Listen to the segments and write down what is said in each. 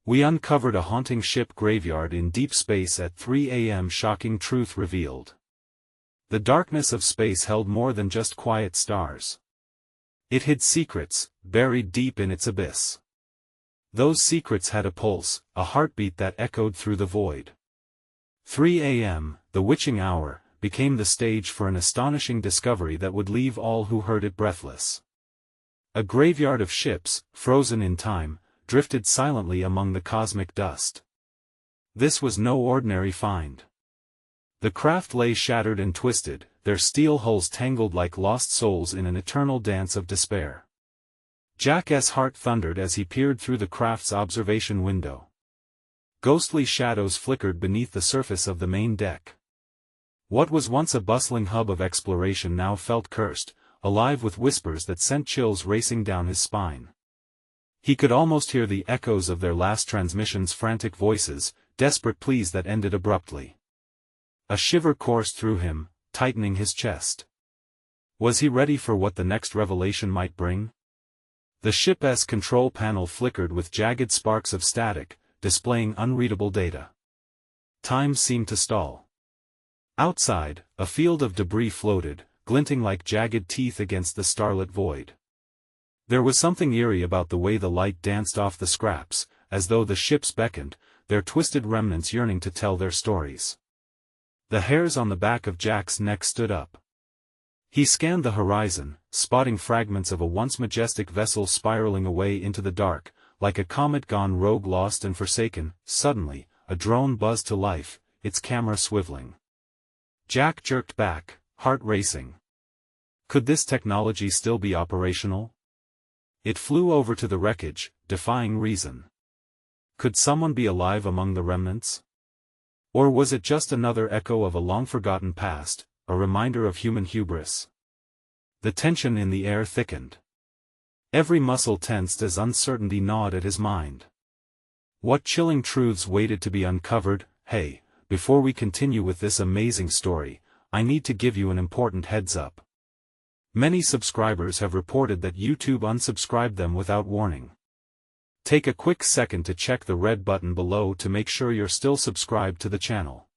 We uncovered a haunting ship graveyard in deep space at 3 a.m. Shocking truth revealed. The darkness of space held more than just quiet stars. It hid secrets, buried deep in its abyss. Those secrets had a pulse, a heartbeat that echoed through the void. 3 a.m., the witching hour, became the stage for an astonishing discovery that would leave all who heard it breathless. A graveyard of ships, frozen in time, drifted silently among the cosmic dust. This was no ordinary find. The craft lay shattered and twisted, their steel hulls tangled like lost souls in an eternal dance of despair. Jack's heart thundered as he peered through the craft's observation window. Ghostly shadows flickered beneath the surface of the main deck. What was once a bustling hub of exploration now felt cursed, alive with whispers that sent chills racing down his spine. He could almost hear the echoes of their last transmission's frantic voices, desperate pleas that ended abruptly. A shiver coursed through him, tightening his chest. Was he ready for what the next revelation might bring? The ship's control panel flickered with jagged sparks of static, displaying unreadable data. Time seemed to stall. Outside, a field of debris floated, glinting like jagged teeth against the starlit void. There was something eerie about the way the light danced off the scraps, as though the ships beckoned, their twisted remnants yearning to tell their stories. The hairs on the back of Jack's neck stood up. He scanned the horizon, spotting fragments of a once majestic vessel spiraling away into the dark, like a comet gone rogue, lost and forsaken. Suddenly, a drone buzzed to life, its camera swiveling. Jack jerked back, heart racing. Could this technology still be operational? It flew over to the wreckage, defying reason. Could someone be alive among the remnants? Or was it just another echo of a long-forgotten past, a reminder of human hubris? The tension in the air thickened. Every muscle tensed as uncertainty gnawed at his mind. What chilling truths waited to be uncovered? Hey, before we continue with this amazing story, I need to give you an important heads-up. Many subscribers have reported that YouTube unsubscribed them without warning. Take a quick second to check the red button below to make sure you're still subscribed to the channel.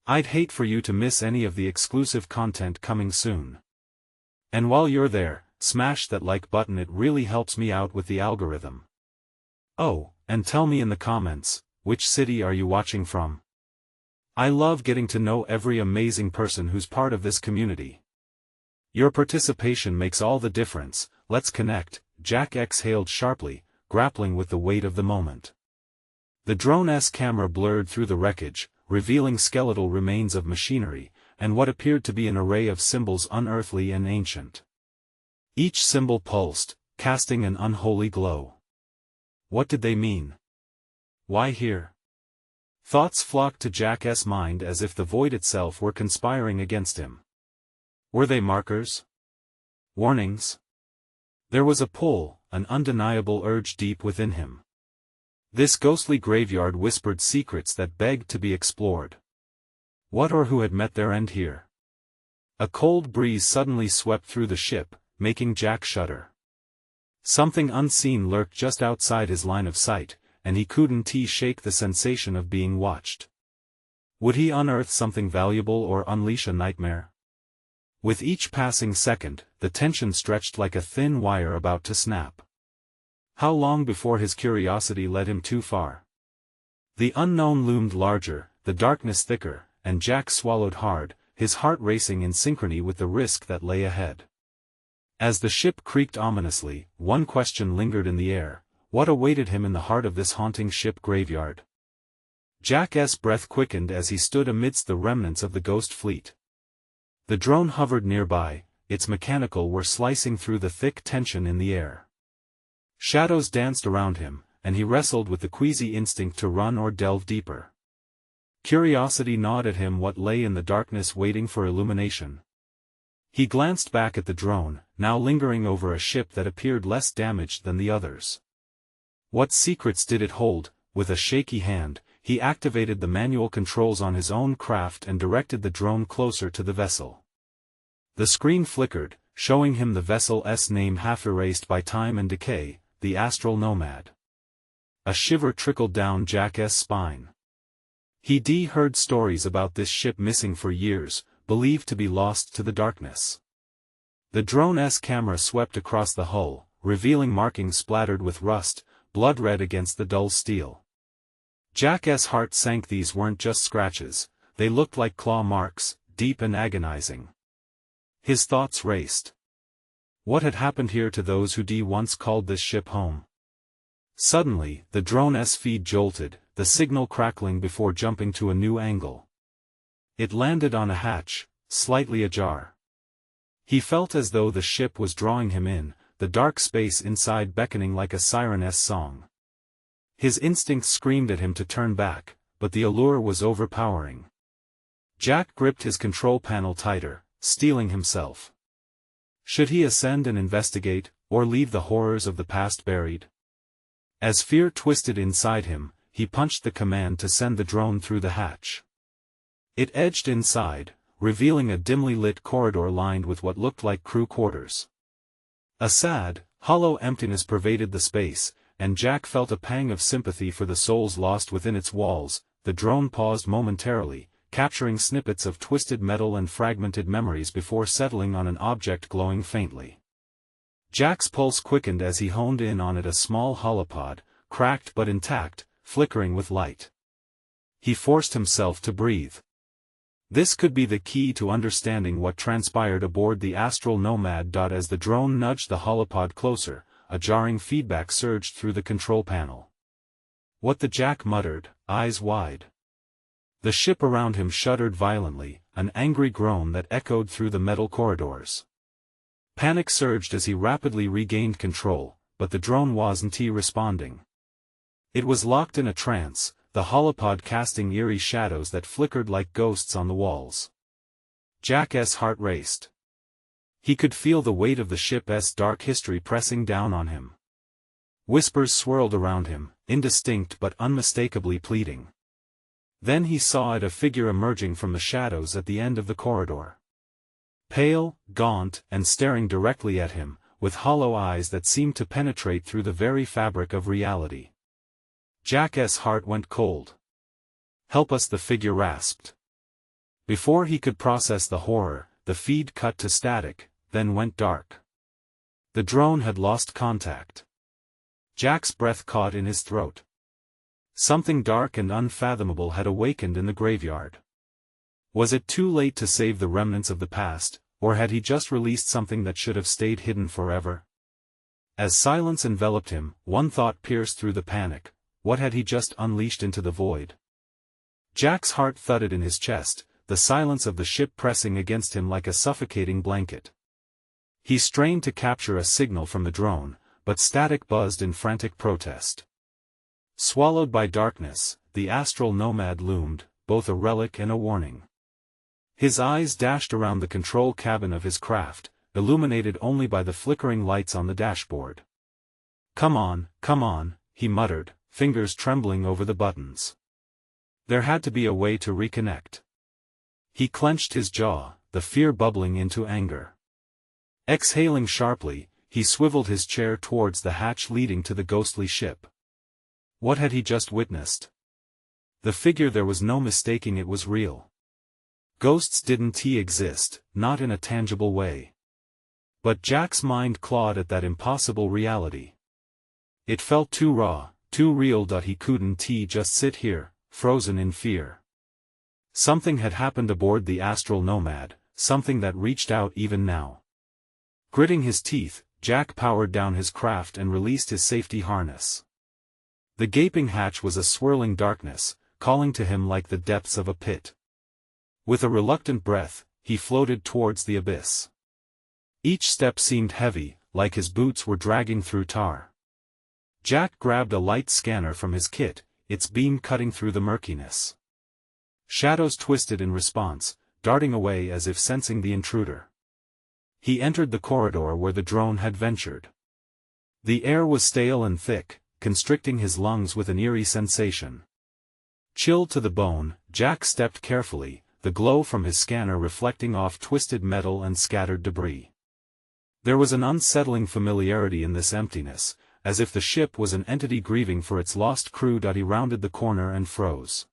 I'd hate for you to miss any of the exclusive content coming soon. And while you're there, smash that like button, it really helps me out with the algorithm. Oh, and tell me in the comments, which city are you watching from? I love getting to know every amazing person who's part of this community. Your participation makes all the difference. Let's connect. Jack exhaled sharply, grappling with the weight of the moment. The drone's camera blurred through the wreckage, revealing skeletal remains of machinery, and what appeared to be an array of symbols unearthly and ancient. Each symbol pulsed, casting an unholy glow. What did they mean? Why here? Thoughts flocked to Jack's mind as if the void itself were conspiring against him. Were they markers? Warnings? There was a pull, an undeniable urge deep within him. This ghostly graveyard whispered secrets that begged to be explored. What or who had met their end here? A cold breeze suddenly swept through the ship, making Jack shudder. Something unseen lurked just outside his line of sight, and he couldn't shake the sensation of being watched. Would he unearth something valuable or unleash a nightmare? With each passing second, the tension stretched like a thin wire about to snap. How long before his curiosity led him too far? The unknown loomed larger, the darkness thicker, and Jack swallowed hard, his heart racing in synchrony with the risk that lay ahead. As the ship creaked ominously, one question lingered in the air: what awaited him in the heart of this haunting ship graveyard? Jack's breath quickened as he stood amidst the remnants of the ghost fleet. The drone hovered nearby, its mechanical whir slicing through the thick tension in the air. Shadows danced around him, and he wrestled with the queasy instinct to run or delve deeper. Curiosity gnawed at him what lay in the darkness waiting for illumination. He glanced back at the drone, now lingering over a ship that appeared less damaged than the others. What secrets did it hold? With a shaky hand, he activated the manual controls on his own craft and directed the drone closer to the vessel. The screen flickered, showing him the vessel's name half erased by time and decay, the Astral Nomad. a shiver trickled down Jack's spine. He'd heard stories about this ship missing for years, believed to be lost to the darkness. The drone's camera swept across the hull, revealing markings splattered with rust, blood red against the dull steel. Jack's heart sank. These weren't just scratches, they looked like claw marks, deep and agonizing. His thoughts raced. What had happened here to those who once called this ship home? Suddenly, the drone's feed jolted, the signal crackling before jumping to a new angle. It landed on a hatch, slightly ajar. He felt as though the ship was drawing him in, the dark space inside beckoning like a siren's song. His instincts screamed at him to turn back, but the allure was overpowering. Jack gripped his control panel tighter, steeling himself. Should he ascend and investigate, or leave the horrors of the past buried? As fear twisted inside him, he punched the command to send the drone through the hatch. It edged inside, revealing a dimly lit corridor lined with what looked like crew quarters. A sad, hollow emptiness pervaded the space, and Jack felt a pang of sympathy for the souls lost within its walls. The drone paused momentarily, capturing snippets of twisted metal and fragmented memories before settling on an object glowing faintly. Jack's pulse quickened as he honed in on it, a small holopod, cracked but intact, flickering with light. He forced himself to breathe. This could be the key to understanding what transpired aboard the Astral Nomad. As the drone nudged the holopod closer, a jarring feedback surged through the control panel. What the Jack muttered, eyes wide. The ship around him shuddered violently, an angry groan that echoed through the metal corridors. Panic surged as he rapidly regained control, but the drone wasn't responding. It was locked in a trance, the holopod casting eerie shadows that flickered like ghosts on the walls. Jack's heart raced. He could feel the weight of the ship's dark history pressing down on him. Whispers swirled around him, indistinct but unmistakably pleading. Then he saw a figure emerging from the shadows at the end of the corridor. Pale, gaunt, and staring directly at him, with hollow eyes that seemed to penetrate through the very fabric of reality. Jack's heart went cold. "Help us," the figure rasped. Before he could process the horror, the feed cut to static, then went dark. The drone had lost contact. Jack's breath caught in his throat. Something dark and unfathomable had awakened in the graveyard. Was it too late to save the remnants of the past, or had he just released something that should have stayed hidden forever? As silence enveloped him, one thought pierced through the panic: what had he just unleashed into the void? Jack's heart thudded in his chest, the silence of the ship pressing against him like a suffocating blanket. He strained to capture a signal from the drone, but static buzzed in frantic protest. Swallowed by darkness, the Astral Nomad loomed, both a relic and a warning. His eyes dashed around the control cabin of his craft, illuminated only by the flickering lights on the dashboard. Come on," he muttered, fingers trembling over the buttons. There had to be a way to reconnect. He clenched his jaw, the fear bubbling into anger. Exhaling sharply, he swiveled his chair towards the hatch leading to the ghostly ship. What had he just witnessed? The figure, there was no mistaking it was real. Ghosts didn't exist, not in a tangible way. But Jack's mind clawed at that impossible reality. It felt too raw, too real. He couldn't just sit here, frozen in fear. Something had happened aboard the Astral Nomad, something that reached out even now. Gritting his teeth, Jack powered down his craft and released his safety harness. The gaping hatch was a swirling darkness, calling to him like the depths of a pit. With a reluctant breath, he floated towards the abyss. Each step seemed heavy, like his boots were dragging through tar. Jack grabbed a light scanner from his kit, its beam cutting through the murkiness. Shadows twisted in response, darting away as if sensing the intruder. He entered the corridor where the drone had ventured. The air was stale and thick, constricting his lungs with an eerie sensation. Chilled to the bone, Jack stepped carefully, the glow from his scanner reflecting off twisted metal and scattered debris. There was an unsettling familiarity in this emptiness, as if the ship was an entity grieving for its lost crew. He rounded the corner and froze.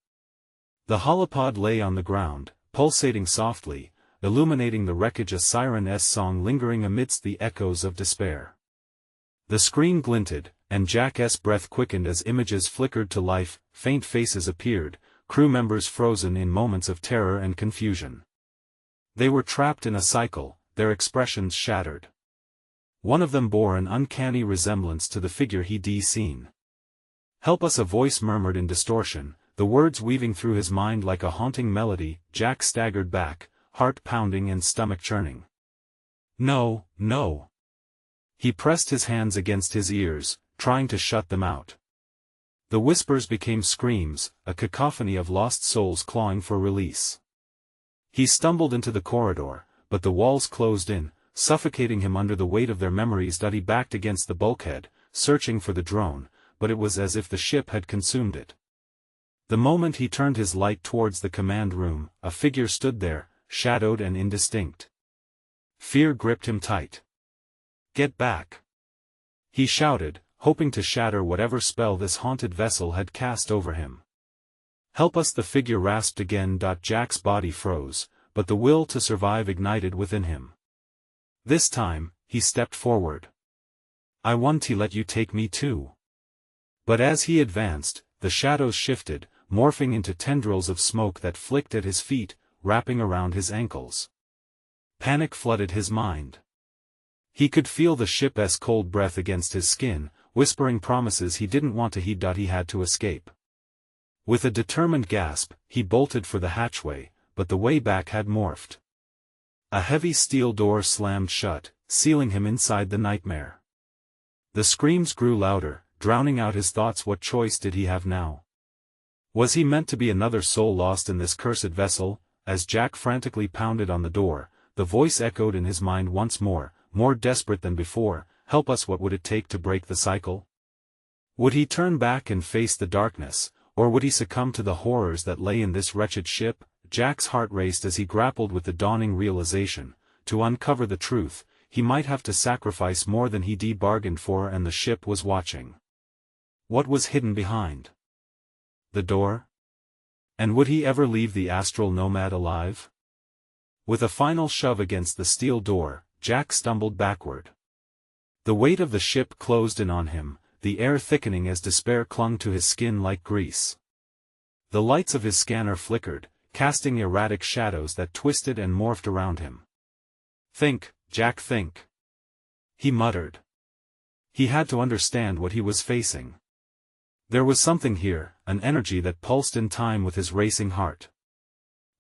The holopod lay on the ground, pulsating softly, illuminating the wreckage, a siren's song lingering amidst the echoes of despair. The screen glinted, and Jack's breath quickened as images flickered to life, faint faces appeared, crew members frozen in moments of terror and confusion. They were trapped in a cycle, their expressions shattered. One of them bore an uncanny resemblance to the figure he'd seen. "Help us," a voice murmured in distortion, the words weaving through his mind like a haunting melody. Jack staggered back, heart pounding and stomach churning. "No, no." He pressed his hands against his ears, trying to shut them out. The whispers became screams, a cacophony of lost souls clawing for release. He stumbled into the corridor, but the walls closed in, suffocating him under the weight of their memories. He backed against the bulkhead, searching for the drone, but it was as if the ship had consumed it. The moment he turned his light towards the command room, a figure stood there, shadowed and indistinct. Fear gripped him tight. "Get back!" he shouted, hoping to shatter whatever spell this haunted vessel had cast over him. "Help us," the figure rasped again. Jack's body froze, but the will to survive ignited within him. This time, he stepped forward. "I want to let you take me too." But as he advanced, the shadows shifted, morphing into tendrils of smoke that flicked at his feet, wrapping around his ankles. Panic flooded his mind. He could feel the ship's cold breath against his skin, whispering promises he didn't want to heed. He had to escape. With a determined gasp, he bolted for the hatchway, but the way back had morphed. A heavy steel door slammed shut, sealing him inside the nightmare. The screams grew louder, drowning out his thoughts. What choice did he have now? Was he meant to be another soul lost in this cursed vessel? As Jack frantically pounded on the door, the voice echoed in his mind once more desperate than before. "Help us." What would it take to break the cycle? Would he turn back and face the darkness, or would he succumb to the horrors that lay in this wretched ship? Jack's heart raced as he grappled with the dawning realization. To uncover the truth, he might have to sacrifice more than he'd bargained for, and the ship was watching. What was hidden behind the door? And would he ever leave the astral nomad alive? With a final shove against the steel door, Jack stumbled backward. The weight of the ship closed in on him, the air thickening as despair clung to his skin like grease. The lights of his scanner flickered, casting erratic shadows that twisted and morphed around him. "Think, Jack, think," he muttered. He had to understand what he was facing. There was something here, an energy that pulsed in time with his racing heart.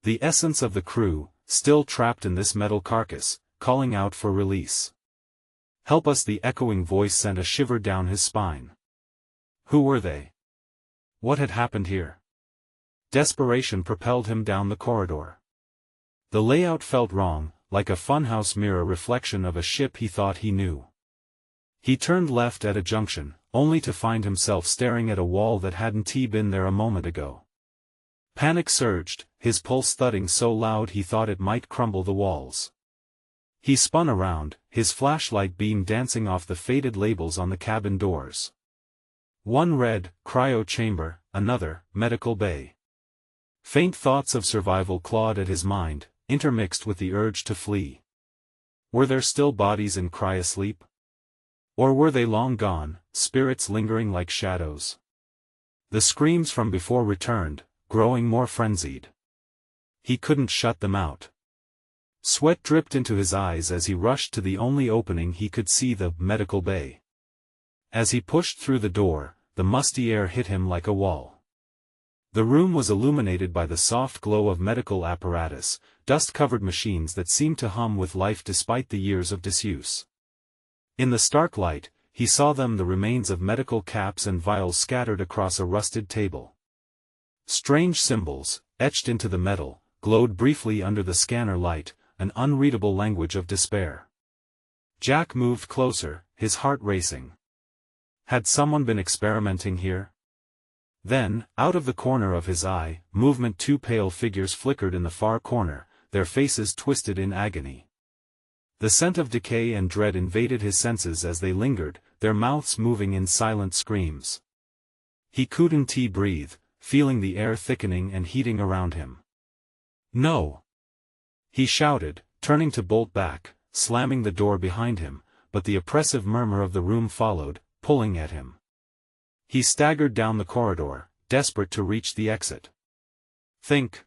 The essence of the crew, still trapped in this metal carcass, calling out for release. "Help us," the echoing voice sent a shiver down his spine. Who were they? What had happened here? Desperation propelled him down the corridor. The layout felt wrong, like a funhouse mirror reflection of a ship he thought he knew. He turned left at a junction, only to find himself staring at a wall that hadn't been there a moment ago. Panic surged, his pulse thudding so loud he thought it might crumble the walls. He spun around, his flashlight beam dancing off the faded labels on the cabin doors. One read, "Cryo Chamber," another, "Medical Bay." Faint thoughts of survival clawed at his mind, intermixed with the urge to flee. Were there still bodies in cryosleep? Or were they long gone, spirits lingering like shadows? The screams from before returned, growing more frenzied. He couldn't shut them out. Sweat dripped into his eyes as he rushed to the only opening he could see, the medical bay. As he pushed through the door, the musty air hit him like a wall. The room was illuminated by the soft glow of medical apparatus, dust-covered machines that seemed to hum with life despite the years of disuse. In the stark light, he saw the remains of medical caps and vials scattered across a rusted table. Strange symbols, etched into the metal, glowed briefly under the scanner light, an unreadable language of despair. Jack moved closer, his heart racing. Had someone been experimenting here? Then, out of the corner of his eye, movement. Two pale figures flickered in the far corner, their faces twisted in agony. The scent of decay and dread invaded his senses as they lingered, their mouths moving in silent screams. He couldn't breathe, feeling the air thickening and heating around him. "No!" he shouted, turning to bolt back, slamming the door behind him, but the oppressive murmur of the room followed, pulling at him. He staggered down the corridor, desperate to reach the exit. Think.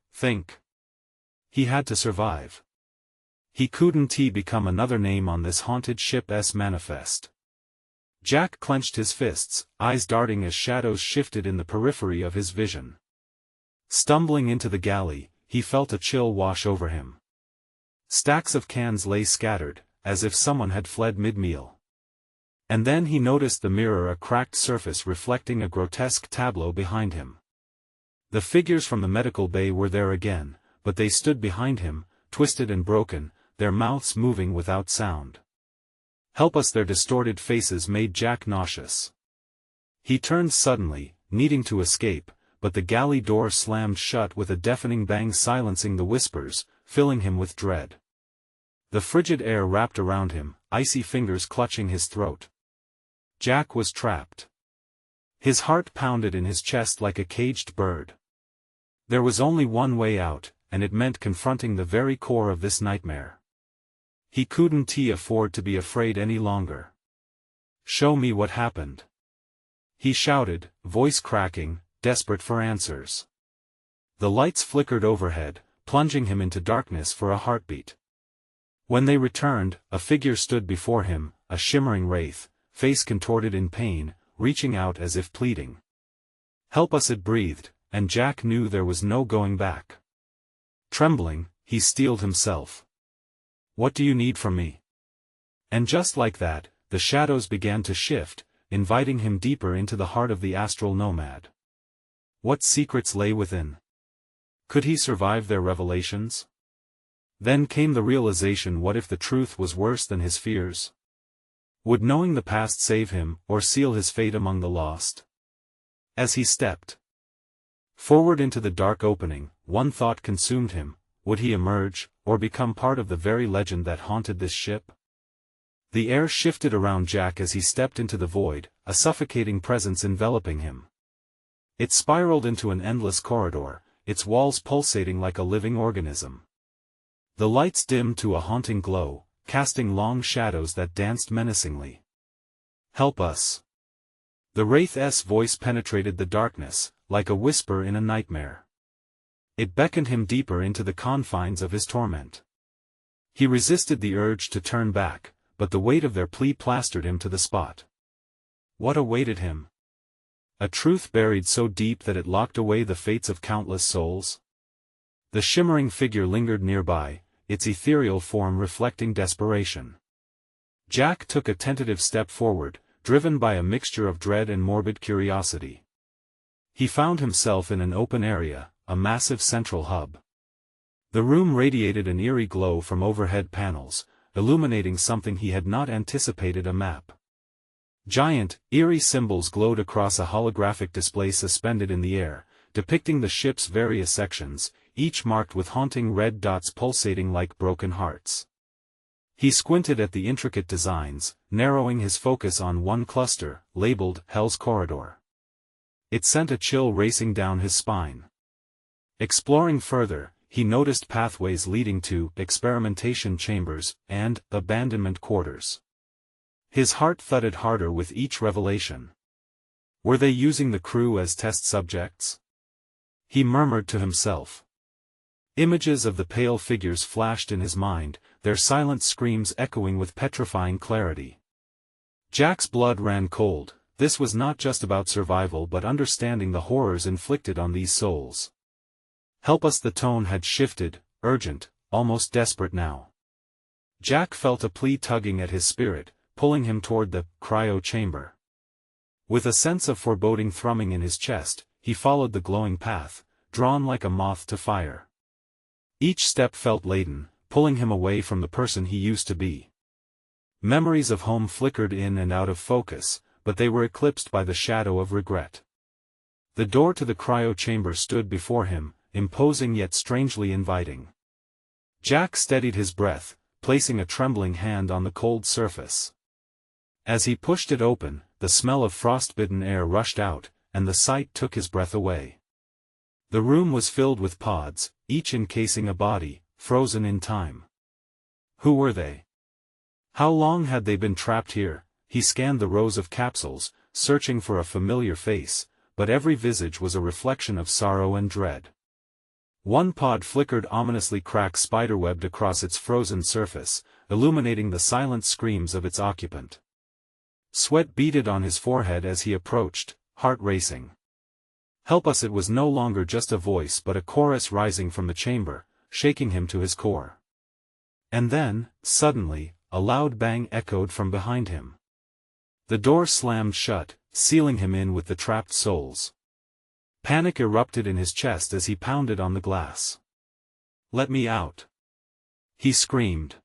He had to survive. He couldn't become another name on this haunted ship's manifest. Jack clenched his fists, eyes darting as shadows shifted in the periphery of his vision. Stumbling into the galley, he felt a chill wash over him. Stacks of cans lay scattered, as if someone had fled mid-meal. And then he noticed the mirror, a cracked surface reflecting a grotesque tableau behind him. The figures from the medical bay were there again, but they stood behind him, twisted and broken, their mouths moving without sound. "Help us!" Their distorted faces made Jack nauseous. He turned suddenly, needing to escape, but the galley door slammed shut with a deafening bang, silencing the whispers, filling him with dread. The frigid air wrapped around him, icy fingers clutching his throat. Jack was trapped. His heart pounded in his chest like a caged bird. There was only one way out, and it meant confronting the very core of this nightmare. He couldn't afford to be afraid any longer. "Show me what happened," he shouted, voice cracking, desperate for answers. The lights flickered overhead, plunging him into darkness for a heartbeat. When they returned, a figure stood before him, a shimmering wraith, face contorted in pain, reaching out as if pleading. "Help us!" it breathed, and Jack knew there was no going back. Trembling, he steeled himself. "What do you need from me?" And just like that, the shadows began to shift, inviting him deeper into the heart of the astral nomad. What secrets lay within? Could he survive their revelations? Then came the realization: what if the truth was worse than his fears? Would knowing the past save him, or seal his fate among the lost? As he stepped forward into the dark opening, one thought consumed him: would he emerge, or become part of the very legend that haunted this ship? The air shifted around Jack as he stepped into the void, a suffocating presence enveloping him. It spiraled into an endless corridor, its walls pulsating like a living organism. The lights dimmed to a haunting glow, casting long shadows that danced menacingly. "Help us!" The wraith's voice penetrated the darkness, like a whisper in a nightmare. It beckoned him deeper into the confines of his torment. He resisted the urge to turn back, but the weight of their plea plastered him to the spot. What awaited him? A truth buried so deep that it locked away the fates of countless souls? The shimmering figure lingered nearby, its ethereal form reflecting desperation. Jack took a tentative step forward, driven by a mixture of dread and morbid curiosity. He found himself in an open area, a massive central hub. The room radiated an eerie glow from overhead panels, illuminating something he had not anticipated: a map. Giant, eerie symbols glowed across a holographic display suspended in the air, depicting the ship's various sections, each marked with haunting red dots pulsating like broken hearts. He squinted at the intricate designs, narrowing his focus on one cluster, labeled Hell's Corridor. It sent a chill racing down his spine. Exploring further, he noticed pathways leading to experimentation chambers and abandonment quarters. His heart thudded harder with each revelation. Were they using the crew as test subjects? He murmured to himself. Images of the pale figures flashed in his mind, their silent screams echoing with petrifying clarity. Jack's blood ran cold. This was not just about survival but understanding the horrors inflicted on these souls. "Help us!" The tone had shifted, urgent, almost desperate now. Jack felt a plea tugging at his spirit, pulling him toward the cryo chamber. With a sense of foreboding thrumming in his chest, he followed the glowing path, drawn like a moth to fire. Each step felt laden, pulling him away from the person he used to be. Memories of home flickered in and out of focus, but they were eclipsed by the shadow of regret. The door to the cryo chamber stood before him, imposing yet strangely inviting. Jack steadied his breath, placing a trembling hand on the cold surface. As he pushed it open, the smell of frostbitten air rushed out, and the sight took his breath away. The room was filled with pods, each encasing a body, frozen in time. Who were they? How long had they been trapped here? He scanned the rows of capsules, searching for a familiar face, but every visage was a reflection of sorrow and dread. One pod flickered ominously, cracks spiderwebbed across its frozen surface, illuminating the silent screams of its occupant. Sweat beaded on his forehead as he approached, heart racing. Help us! It was no longer just a voice but a chorus rising from the chamber, shaking him to his core. And then, suddenly, a loud bang echoed from behind him. The door slammed shut, sealing him in with the trapped souls. Panic erupted in his chest as he pounded on the glass. "Let me out!" he screamed.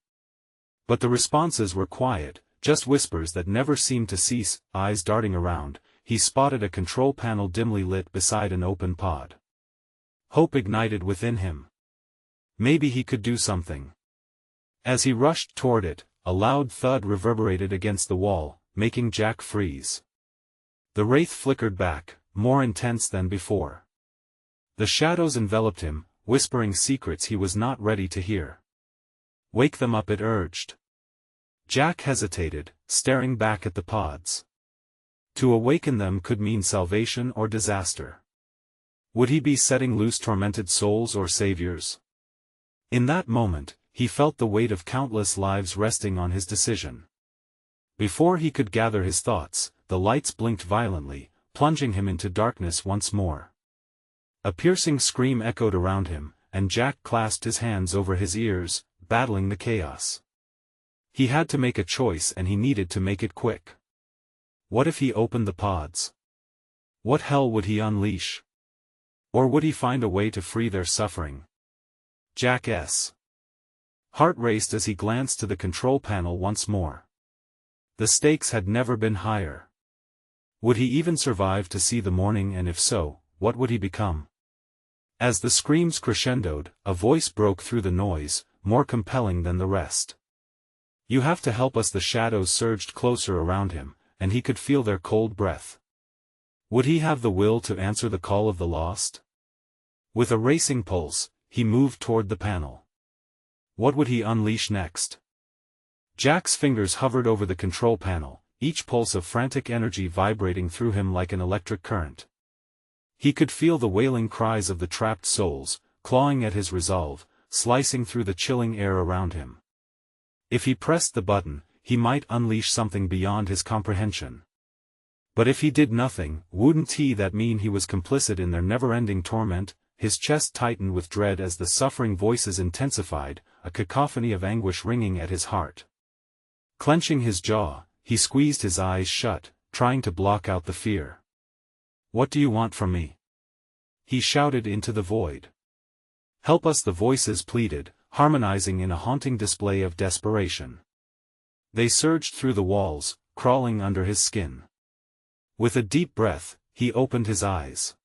But the responses were quiet, just whispers that never seemed to cease. Eyes darting around, he spotted a control panel dimly lit beside an open pod. Hope ignited within him. Maybe he could do something. As he rushed toward it, a loud thud reverberated against the wall, making Jack freeze. The wraith flickered back, more intense than before. The shadows enveloped him, whispering secrets he was not ready to hear. "Wake them up," it urged. Jack hesitated, staring back at the pods. To awaken them could mean salvation or disaster. Would he be setting loose tormented souls or saviors? In that moment, he felt the weight of countless lives resting on his decision. Before he could gather his thoughts, the lights blinked violently, plunging him into darkness once more. A piercing scream echoed around him, and Jack clasped his hands over his ears, battling the chaos. He had to make a choice, and he needed to make it quick. What if he opened the pods? What hell would he unleash? Or would he find a way to free their suffering? Jack's heart raced as he glanced to the control panel once more. The stakes had never been higher. Would he even survive to see the morning, and if so, what would he become? As the screams crescendoed, a voice broke through the noise, more compelling than the rest. "You have to help us!" The shadows surged closer around him, and he could feel their cold breath. Would he have the will to answer the call of the lost? With a racing pulse, he moved toward the panel. What would he unleash next? Jack's fingers hovered over the control panel, each pulse of frantic energy vibrating through him like an electric current. He could feel the wailing cries of the trapped souls, clawing at his resolve, slicing through the chilling air around him. If he pressed the button, he might unleash something beyond his comprehension. But if he did nothing, wouldn't that mean he was complicit in their never-ending torment? His chest tightened with dread as the suffering voices intensified, a cacophony of anguish ringing at his heart. Clenching his jaw, he squeezed his eyes shut, trying to block out the fear. "What do you want from me?" he shouted into the void. "Help us!" the voices pleaded, harmonizing in a haunting display of desperation. They surged through the walls, crawling under his skin. With a deep breath, he opened his eyes.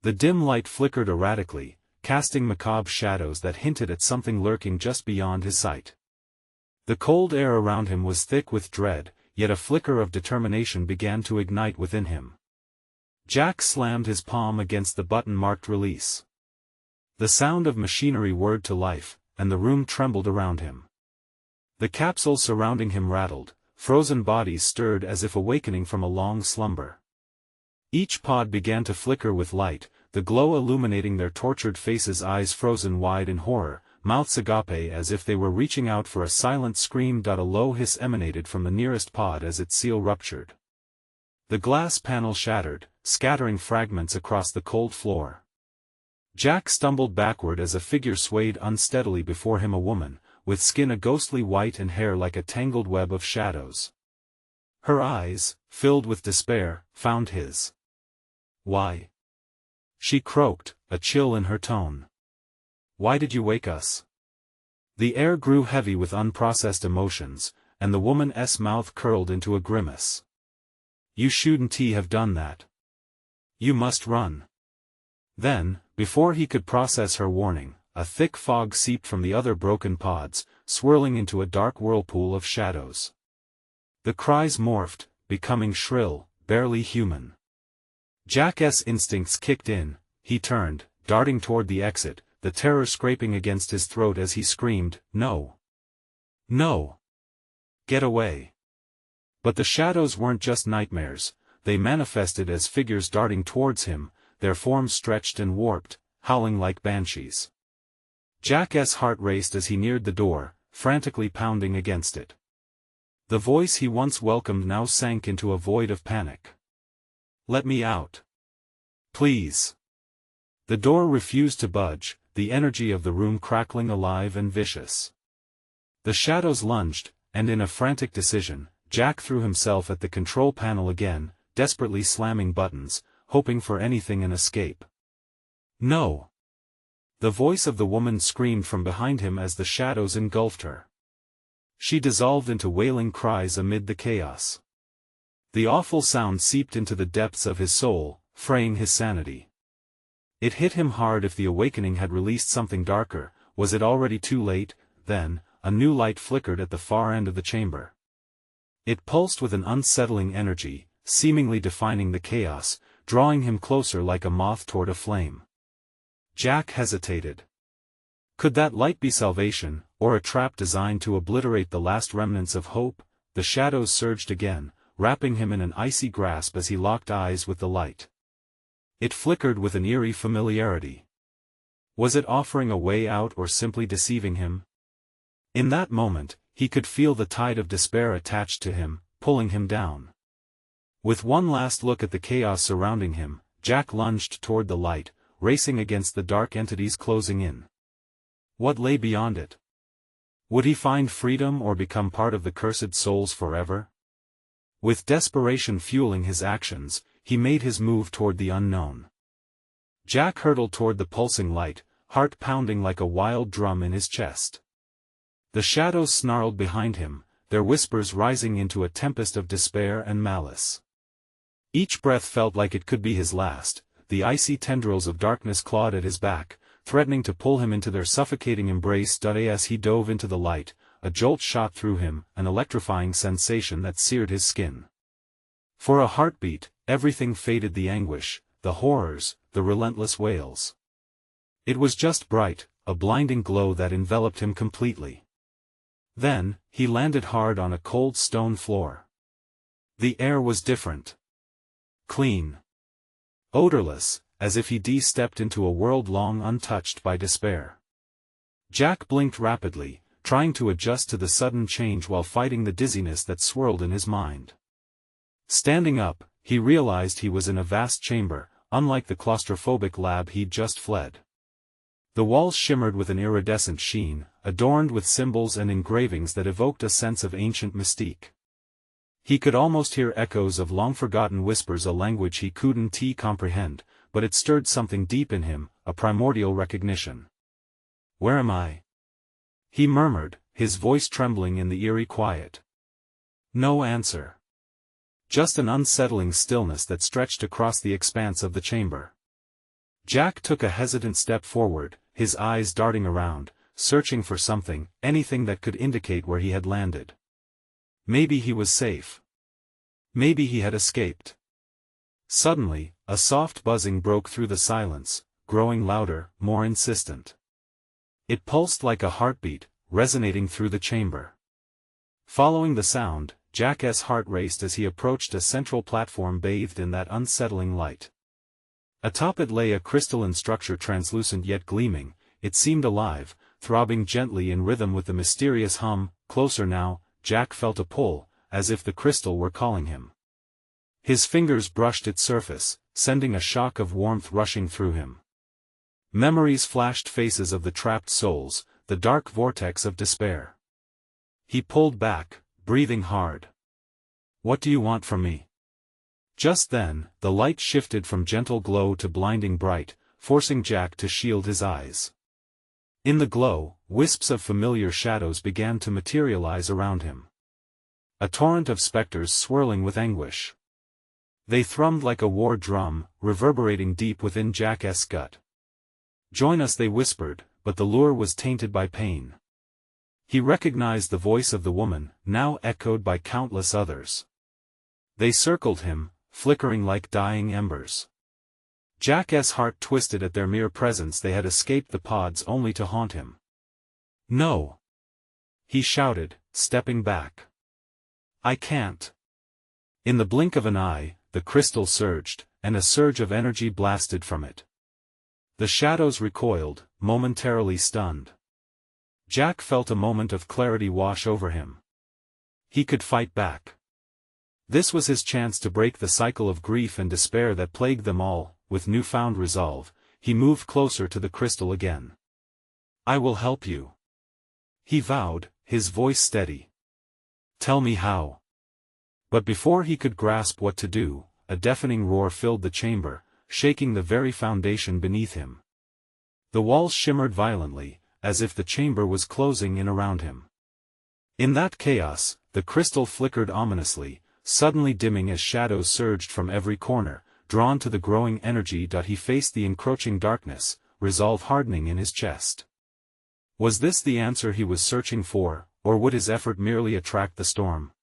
The dim light flickered erratically, casting macabre shadows that hinted at something lurking just beyond his sight. The cold air around him was thick with dread, yet a flicker of determination began to ignite within him. Jack slammed his palm against the button marked release. The sound of machinery whirred to life, and the room trembled around him. The capsules surrounding him rattled, frozen bodies stirred as if awakening from a long slumber. Each pod began to flicker with light, the glow illuminating their tortured faces, eyes frozen wide in horror, mouths agape as if they were reaching out for a silent scream. A low hiss emanated from the nearest pod as its seal ruptured. The glass panel shattered, scattering fragments across the cold floor. Jack stumbled backward as a figure swayed unsteadily before him, a woman, with skin a ghostly white and hair like a tangled web of shadows. Her eyes, filled with despair, found his. "Why?" she croaked, a chill in her tone. "Why did you wake us?" The air grew heavy with unprocessed emotions, and the woman's mouth curled into a grimace. "You shouldn't have done that. You must run." Then, before he could process her warning, a thick fog seeped from the other broken pods, swirling into a dark whirlpool of shadows. The cries morphed, becoming shrill, barely human. Jack's instincts kicked in. He turned, darting toward the exit, the terror scraping against his throat as he screamed, "No! No! Get away!" But the shadows weren't just nightmares, they manifested as figures darting towards him, their forms stretched and warped, howling like banshees. Jack's heart raced as he neared the door, frantically pounding against it. The voice he once welcomed now sank into a void of panic. "Let me out. Please." The door refused to budge, the energy of the room crackling alive and vicious. The shadows lunged, and in a frantic decision, Jack threw himself at the control panel again, desperately slamming buttons, hoping for anything an escape. "No!" The voice of the woman screamed from behind him as the shadows engulfed her. She dissolved into wailing cries amid the chaos. The awful sound seeped into the depths of his soul, fraying his sanity. It hit him hard. If the awakening had released something darker, was it already too late? Then, a new light flickered at the far end of the chamber. It pulsed with an unsettling energy, seemingly defining the chaos, drawing him closer like a moth toward a flame. Jack hesitated. Could that light be salvation, or a trap designed to obliterate the last remnants of hope? The shadows surged again, wrapping him in an icy grasp as he locked eyes with the light. It flickered with an eerie familiarity. Was it offering a way out or simply deceiving him? In that moment, he could feel the tide of despair attached to him, pulling him down. With one last look at the chaos surrounding him, Jack lunged toward the light, racing against the dark entities closing in. What lay beyond it? Would he find freedom or become part of the cursed souls forever? With desperation fueling his actions, he made his move toward the unknown. Jack hurtled toward the pulsing light, heart pounding like a wild drum in his chest. The shadows snarled behind him, their whispers rising into a tempest of despair and malice. Each breath felt like it could be his last. The icy tendrils of darkness clawed at his back, threatening to pull him into their suffocating embrace. As he dove into the light, a jolt shot through him, an electrifying sensation that seared his skin. For a heartbeat, everything faded: the anguish, the horrors, the relentless wails. It was just bright, a blinding glow that enveloped him completely. Then, he landed hard on a cold stone floor. The air was different. Clean. Odorless, as if he stepped into a world long untouched by despair. Jack blinked rapidly, trying to adjust to the sudden change while fighting the dizziness that swirled in his mind. Standing up, he realized he was in a vast chamber, unlike the claustrophobic lab he'd just fled. The walls shimmered with an iridescent sheen, adorned with symbols and engravings that evoked a sense of ancient mystique. He could almost hear echoes of long-forgotten whispers, a language he couldn't comprehend, but it stirred something deep in him, a primordial recognition. "Where am I?" he murmured, his voice trembling in the eerie quiet. No answer. Just an unsettling stillness that stretched across the expanse of the chamber. Jack took a hesitant step forward, his eyes darting around, searching for something, anything that could indicate where he had landed. Maybe he was safe. Maybe he had escaped. Suddenly, a soft buzzing broke through the silence, growing louder, more insistent. It pulsed like a heartbeat, resonating through the chamber. Following the sound, Jack's heart raced as he approached a central platform bathed in that unsettling light. Atop it lay a crystalline structure, translucent yet gleaming. It seemed alive, throbbing gently in rhythm with the mysterious hum. Closer now, Jack felt a pull, as if the crystal were calling him. His fingers brushed its surface, sending a shock of warmth rushing through him. Memories flashed, faces of the trapped souls, the dark vortex of despair. He pulled back, breathing hard. "What do you want from me?" Just then, the light shifted from gentle glow to blinding bright, forcing Jack to shield his eyes. In the glow, wisps of familiar shadows began to materialize around him. A torrent of specters swirling with anguish. They thrummed like a war drum, reverberating deep within Jack's gut. "Join us," they whispered, but the lure was tainted by pain. He recognized the voice of the woman, now echoed by countless others. They circled him, flickering like dying embers. Jack's heart twisted at their mere presence. They had escaped the pods only to haunt him. "No!" he shouted, stepping back. "I can't." In the blink of an eye, the crystal surged, and a surge of energy blasted from it. The shadows recoiled, momentarily stunned. Jack felt a moment of clarity wash over him. He could fight back. This was his chance to break the cycle of grief and despair that plagued them all. With newfound resolve, he moved closer to the crystal again. "I will help you," he vowed, his voice steady. "Tell me how." But before he could grasp what to do, a deafening roar filled the chamber, shaking the very foundation beneath him. The walls shimmered violently, as if the chamber was closing in around him. In that chaos, the crystal flickered ominously, suddenly dimming as shadows surged from every corner, drawn to the growing energy. He faced the encroaching darkness, resolve hardening in his chest. Was this the answer he was searching for, or would his effort merely attract the storm?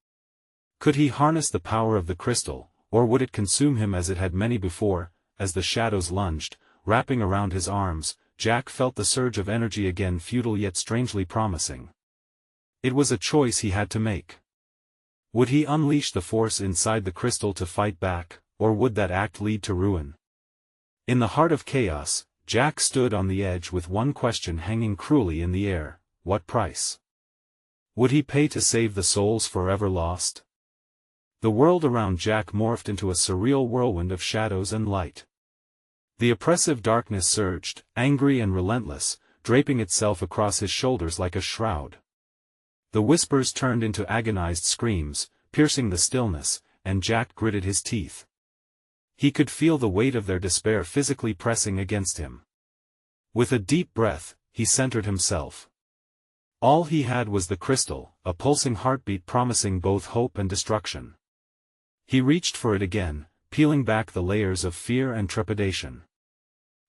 Could he harness the power of the crystal, or would it consume him as it had many before? As the shadows lunged, wrapping around his arms, Jack felt the surge of energy again, futile yet strangely promising. It was a choice he had to make. Would he unleash the force inside the crystal to fight back, or would that act lead to ruin? In the heart of chaos, Jack stood on the edge with one question hanging cruelly in the air: what price would he pay to save the souls forever lost? The world around Jack morphed into a surreal whirlwind of shadows and light. The oppressive darkness surged, angry and relentless, draping itself across his shoulders like a shroud. The whispers turned into agonized screams, piercing the stillness, and Jack gritted his teeth. He could feel the weight of their despair physically pressing against him. With a deep breath, he centered himself. All he had was the crystal, a pulsing heartbeat promising both hope and destruction. He reached for it again, peeling back the layers of fear and trepidation.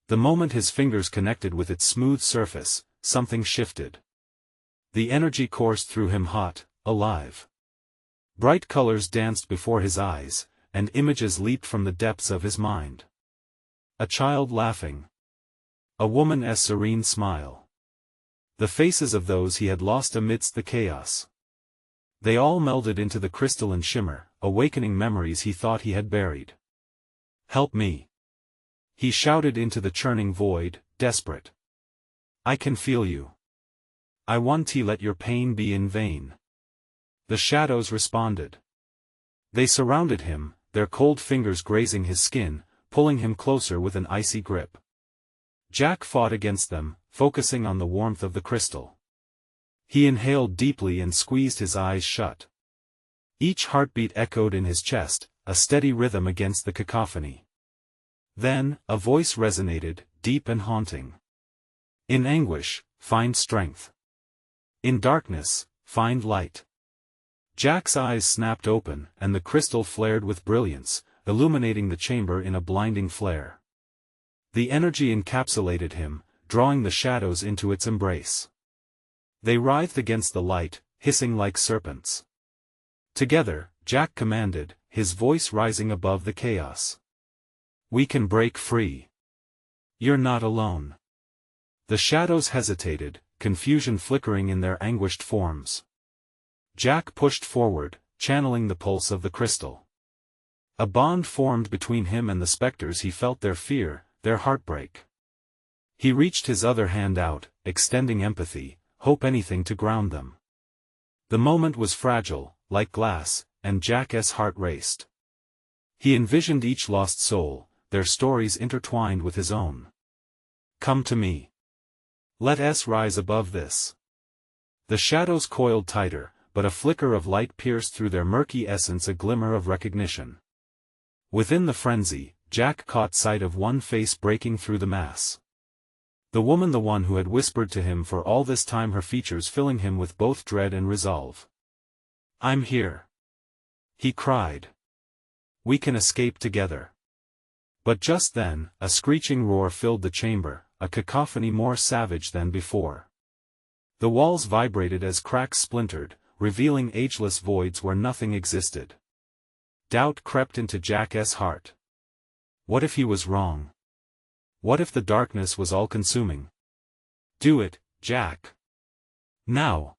The moment his fingers connected with its smooth surface, something shifted. The energy coursed through him hot, alive. Bright colors danced before his eyes, and images leaped from the depths of his mind. A child laughing. A woman's serene smile. The faces of those he had lost amidst the chaos. They all melded into the crystalline shimmer, awakening memories he thought he had buried. "Help me!" he shouted into the churning void, desperate. "I can feel you. I won't let your pain be in vain." The shadows responded. They surrounded him, their cold fingers grazing his skin, pulling him closer with an icy grip. Jack fought against them, focusing on the warmth of the crystal. He inhaled deeply and squeezed his eyes shut. Each heartbeat echoed in his chest, a steady rhythm against the cacophony. Then, a voice resonated, deep and haunting. "In anguish, find strength. In darkness, find light." Jack's eyes snapped open, and the crystal flared with brilliance, illuminating the chamber in a blinding flare. The energy encapsulated him, drawing the shadows into its embrace. They writhed against the light, hissing like serpents. Together, Jack commanded, his voice rising above the chaos. "We can break free. You're not alone." The shadows hesitated, confusion flickering in their anguished forms. Jack pushed forward, channeling the pulse of the crystal. A bond formed between him and the specters. He felt their fear, their heartbreak. He reached his other hand out, extending empathy, hope, anything to ground them. The moment was fragile, like glass, and Jack's heart raced. He envisioned each lost soul, their stories intertwined with his own. "Come to me. Let us rise above this." The shadows coiled tighter, but a flicker of light pierced through their murky essence, a glimmer of recognition. Within the frenzy, Jack caught sight of one face breaking through the mass. The woman, the one who had whispered to him for all this time, her features filling him with both dread and resolve. "I'm here," he cried. "We can escape together." But just then, a screeching roar filled the chamber, a cacophony more savage than before. The walls vibrated as cracks splintered, revealing ageless voids where nothing existed. Doubt crept into Jack's heart. What if he was wrong? What if the darkness was all-consuming? Do it, Jack. Now.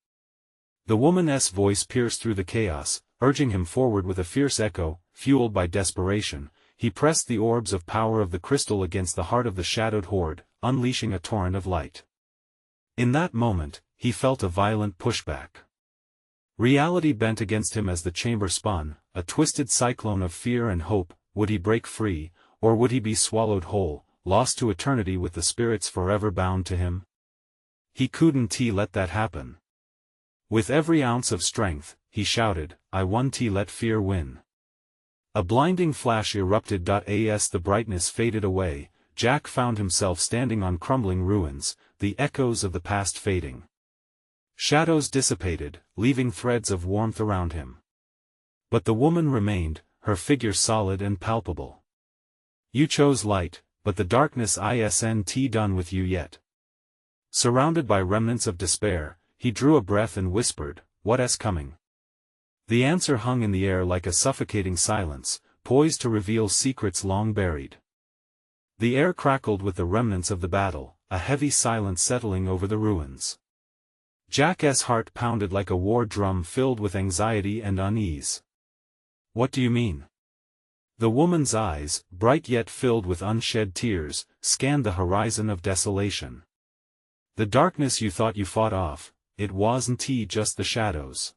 The woman's voice pierced through the chaos, urging him forward with a fierce echo. Fueled by desperation, he pressed the orbs of power of the crystal against the heart of the shadowed horde, unleashing a torrent of light. In that moment, he felt a violent pushback. Reality bent against him as the chamber spun, a twisted cyclone of fear and hope. Would he break free, or would he be swallowed whole, lost to eternity with the spirits forever bound to him? He couldn't let that happen. With every ounce of strength, he shouted, I won't let fear win. A blinding flash erupted. As the brightness faded away, Jack found himself standing on crumbling ruins, the echoes of the past fading. Shadows dissipated, leaving threads of warmth around him. But the woman remained, her figure solid and palpable. You chose light, but the darkness isn't done with you yet. Surrounded by remnants of despair, he drew a breath and whispered, What's coming? The answer hung in the air like a suffocating silence, poised to reveal secrets long buried. The air crackled with the remnants of the battle, a heavy silence settling over the ruins. Jack's heart pounded like a war drum filled with anxiety and unease. What do you mean? The woman's eyes, bright yet filled with unshed tears, scanned the horizon of desolation. The darkness you thought you fought off, it wasn't just the shadows.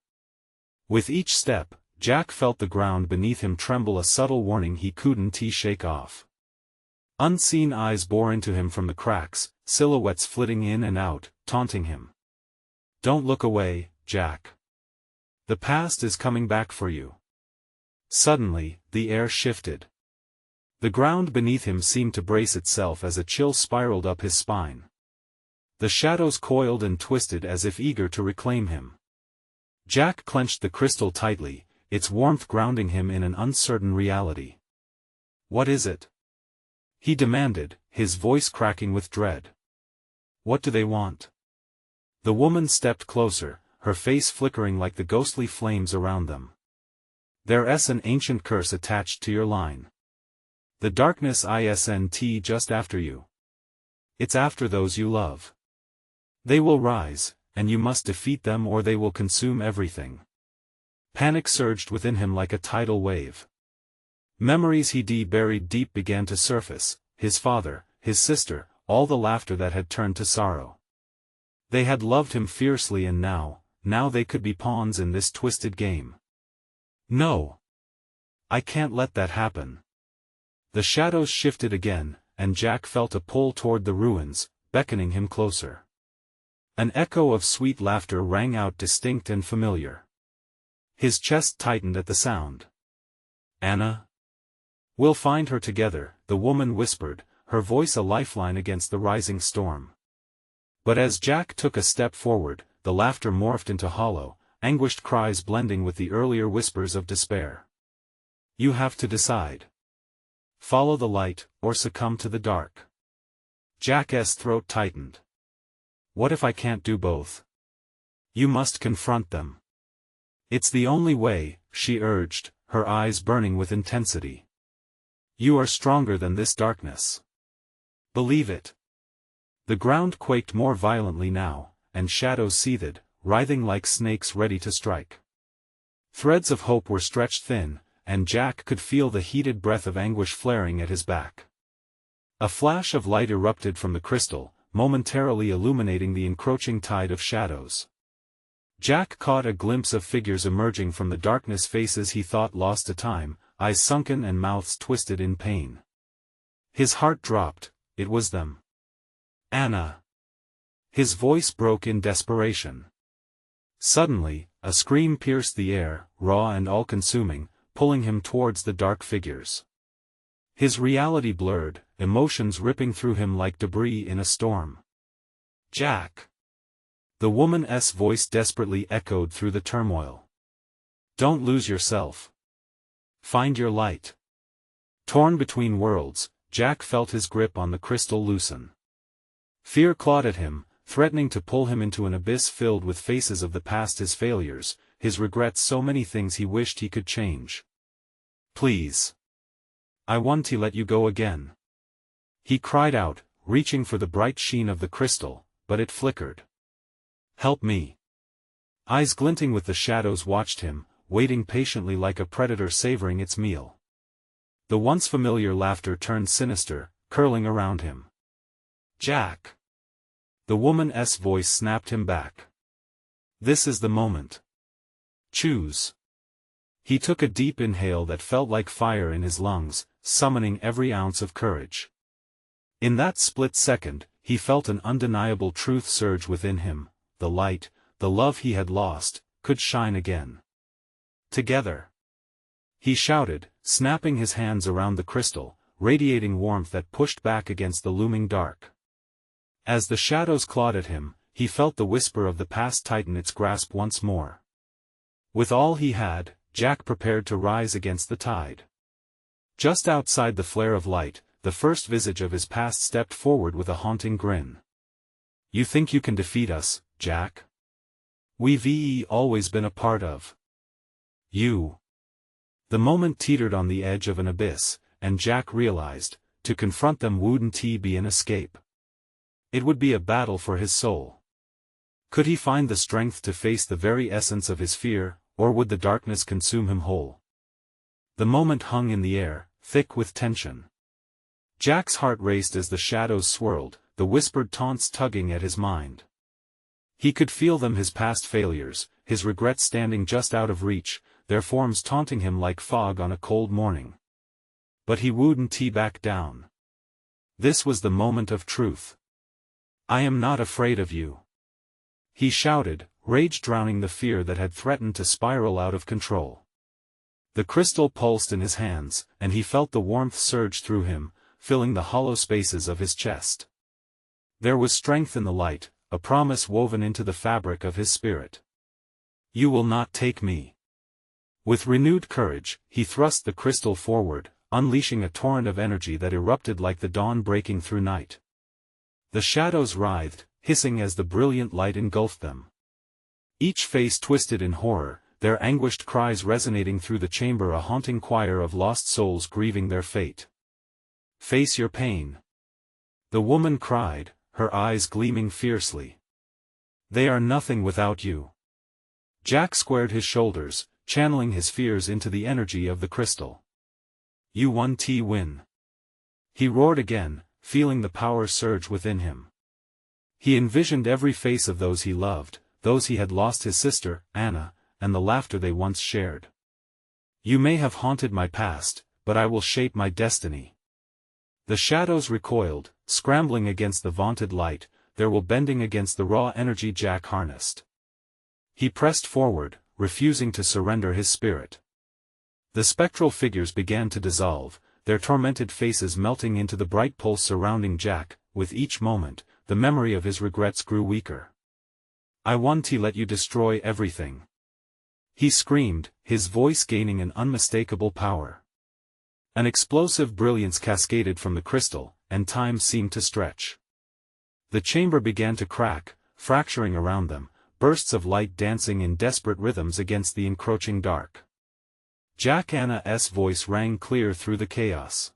With each step, Jack felt the ground beneath him tremble, a subtle warning he couldn't shake off. Unseen eyes bore into him from the cracks, silhouettes flitting in and out, taunting him. Don't look away, Jack. The past is coming back for you. Suddenly, the air shifted. The ground beneath him seemed to brace itself as a chill spiraled up his spine. The shadows coiled and twisted as if eager to reclaim him. Jack clenched the crystal tightly, its warmth grounding him in an uncertain reality. What is it? He demanded, his voice cracking with dread. What do they want? The woman stepped closer, her face flickering like the ghostly flames around them. There's an ancient curse attached to your line. The darkness isn't just after you. It's after those you love. They will rise, and you must defeat them or they will consume everything. Panic surged within him like a tidal wave. Memories he'd buried deep began to surface, his father, his sister, all the laughter that had turned to sorrow. They had loved him fiercely and now they could be pawns in this twisted game. No. I can't let that happen. The shadows shifted again, and Jack felt a pull toward the ruins, beckoning him closer. An echo of sweet laughter rang out distinct and familiar. His chest tightened at the sound. Anna? We'll find her together, the woman whispered, her voice a lifeline against the rising storm. But as Jack took a step forward, the laughter morphed into hollow, anguished cries blending with the earlier whispers of despair. You have to decide. Follow the light, or succumb to the dark. Jack's throat tightened. What if I can't do both? You must confront them. It's the only way, she urged, her eyes burning with intensity. You are stronger than this darkness. Believe it. The ground quaked more violently now, and shadows seethed, writhing like snakes ready to strike. Threads of hope were stretched thin, and Jack could feel the heated breath of anguish flaring at his back. A flash of light erupted from the crystal, momentarily illuminating the encroaching tide of shadows. Jack caught a glimpse of figures emerging from the darkness, faces he thought lost to time, eyes sunken and mouths twisted in pain. His heart dropped, it was them. Anna. His voice broke in desperation. Suddenly, a scream pierced the air, raw and all-consuming, pulling him towards the dark figures. His reality blurred, emotions ripping through him like debris in a storm. Jack. The woman's voice desperately echoed through the turmoil. Don't lose yourself. Find your light. Torn between worlds, Jack felt his grip on the crystal loosen. Fear clawed at him, threatening to pull him into an abyss filled with faces of the past, his failures, his regrets, so many things he wished he could change. Please. I want to let you go again. He cried out, reaching for the bright sheen of the crystal, but it flickered. Help me. Eyes glinting with the shadows watched him, waiting patiently like a predator savoring its meal. The once familiar laughter turned sinister, curling around him. Jack. The woman's voice snapped him back. This is the moment. Choose. He took a deep inhale that felt like fire in his lungs, summoning every ounce of courage. In that split second, he felt an undeniable truth surge within him: the light, the love he had lost, could shine again. Together. He shouted, snapping his hands around the crystal, radiating warmth that pushed back against the looming dark. As the shadows clawed at him, he felt the whisper of the past tighten its grasp once more. With all he had, Jack prepared to rise against the tide. Just outside the flare of light, the first visage of his past stepped forward with a haunting grin. You think you can defeat us, Jack? We've always been a part of you. The moment teetered on the edge of an abyss, and Jack realized, to confront them wouldn't be an escape. It would be a battle for his soul. Could he find the strength to face the very essence of his fear, or would the darkness consume him whole? The moment hung in the air, thick with tension. Jack's heart raced as the shadows swirled, the whispered taunts tugging at his mind. He could feel them, his past failures, his regrets standing just out of reach, their forms taunting him like fog on a cold morning. But he wouldn't back down. This was the moment of truth. I am not afraid of you. He shouted, rage drowning the fear that had threatened to spiral out of control. The crystal pulsed in his hands, and he felt the warmth surge through him, filling the hollow spaces of his chest. There was strength in the light, a promise woven into the fabric of his spirit. You will not take me. With renewed courage, he thrust the crystal forward, unleashing a torrent of energy that erupted like the dawn breaking through night. The shadows writhed, hissing as the brilliant light engulfed them. Each face twisted in horror, their anguished cries resonating through the chamber, a haunting choir of lost souls grieving their fate. Face your pain. The woman cried, her eyes gleaming fiercely. They are nothing without you. Jack squared his shoulders, channeling his fears into the energy of the crystal. You won. He roared again, feeling the power surge within him. He envisioned every face of those he loved, those he had lost, his sister, Anna, and the laughter they once shared. You may have haunted my past, but I will shape my destiny. The shadows recoiled, scrambling against the vaunted light, their will bending against the raw energy Jack harnessed. He pressed forward, refusing to surrender his spirit. The spectral figures began to dissolve, their tormented faces melting into the bright pulse surrounding Jack. With each moment, the memory of his regrets grew weaker. I want to let you destroy everything. He screamed, his voice gaining an unmistakable power. An explosive brilliance cascaded from the crystal, and time seemed to stretch. The chamber began to crack, fracturing around them, bursts of light dancing in desperate rhythms against the encroaching dark. Anna's voice rang clear through the chaos.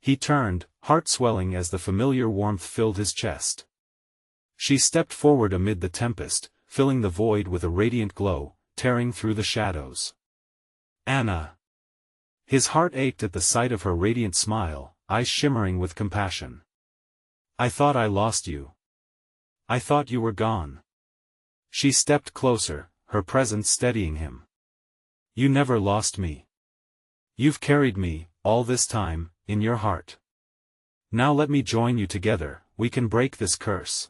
He turned, heart swelling as the familiar warmth filled his chest. She stepped forward amid the tempest, filling the void with a radiant glow, tearing through the shadows. Anna. His heart ached at the sight of her radiant smile, eyes shimmering with compassion. I thought I lost you. I thought you were gone. She stepped closer, her presence steadying him. You never lost me. You've carried me, all this time, in your heart. Now let me join you. Together, we can break this curse.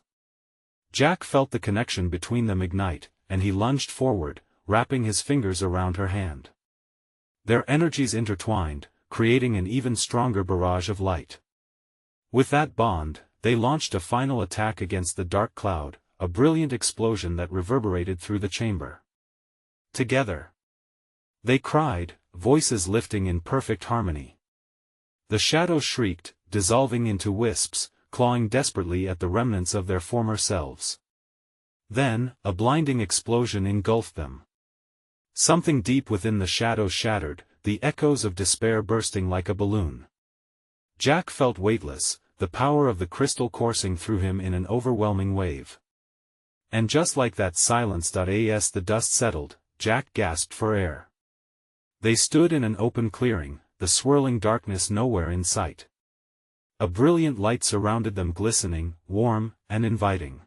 Jack felt the connection between them ignite, and he lunged forward, wrapping his fingers around her hand. Their energies intertwined, creating an even stronger barrage of light. With that bond, they launched a final attack against the dark cloud, a brilliant explosion that reverberated through the chamber. Together. They cried, voices lifting in perfect harmony. The shadows shrieked, dissolving into wisps, clawing desperately at the remnants of their former selves. Then, a blinding explosion engulfed them. Something deep within the shadows shattered, the echoes of despair bursting like a balloon. Jack felt weightless, the power of the crystal coursing through him in an overwhelming wave. And just like that silence. The dust settled, Jack gasped for air. They stood in an open clearing, the swirling darkness nowhere in sight. A brilliant light surrounded them, glistening, warm, and inviting.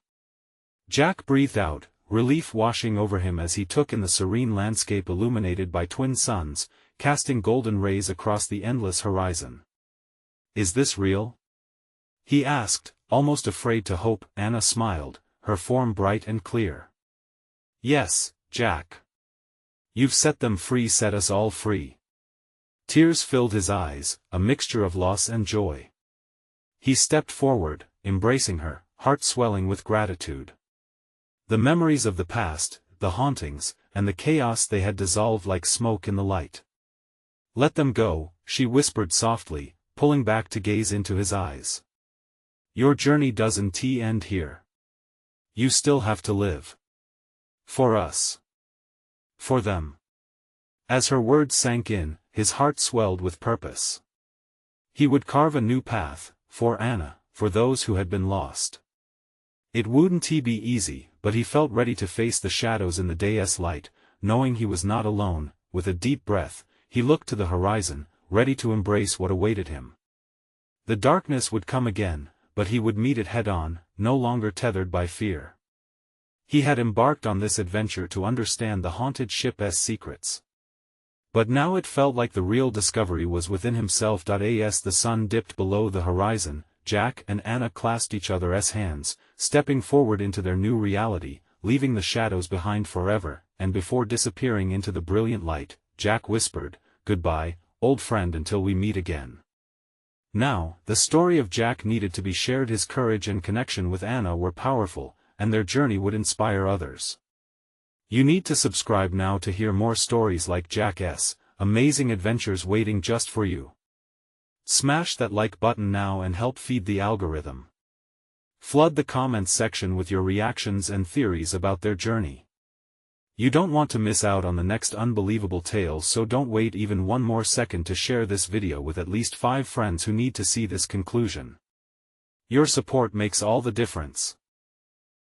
Jack breathed out, relief washing over him as he took in the serene landscape illuminated by twin suns, casting golden rays across the endless horizon. "Is this real?" he asked, almost afraid to hope. Anna smiled, her form bright and clear. "Yes, Jack. You've set them free, set us all free." Tears filled his eyes, a mixture of loss and joy. He stepped forward, embracing her, heart swelling with gratitude. The memories of the past, the hauntings, and the chaos they had dissolved like smoke in the light. "Let them go," she whispered softly, pulling back to gaze into his eyes. "Your journey doesn't end here. You still have to live. For us. For them." As her words sank in, his heart swelled with purpose. He would carve a new path, for Anna, for those who had been lost. It wouldn't be easy, but he felt ready to face the shadows in the day's light, knowing he was not alone. With a deep breath, he looked to the horizon, ready to embrace what awaited him. The darkness would come again, but he would meet it head-on, no longer tethered by fear. He had embarked on this adventure to understand the haunted ship's secrets. But now it felt like the real discovery was within himself. As the sun dipped below the horizon, Jack and Anna clasped each other's hands, stepping forward into their new reality, leaving the shadows behind forever, and before disappearing into the brilliant light, Jack whispered, "Goodbye, old friend, until we meet again." Now, the story of Jack needed to be shared. His courage and connection with Anna were powerful, and their journey would inspire others. You need to subscribe now to hear more stories like Jack's amazing adventures waiting just for you. Smash that like button now and help feed the algorithm. Flood the comments section with your reactions and theories about their journey. You don't want to miss out on the next unbelievable tales, so don't wait even one more second to share this video with at least 5 friends who need to see this conclusion. Your support makes all the difference.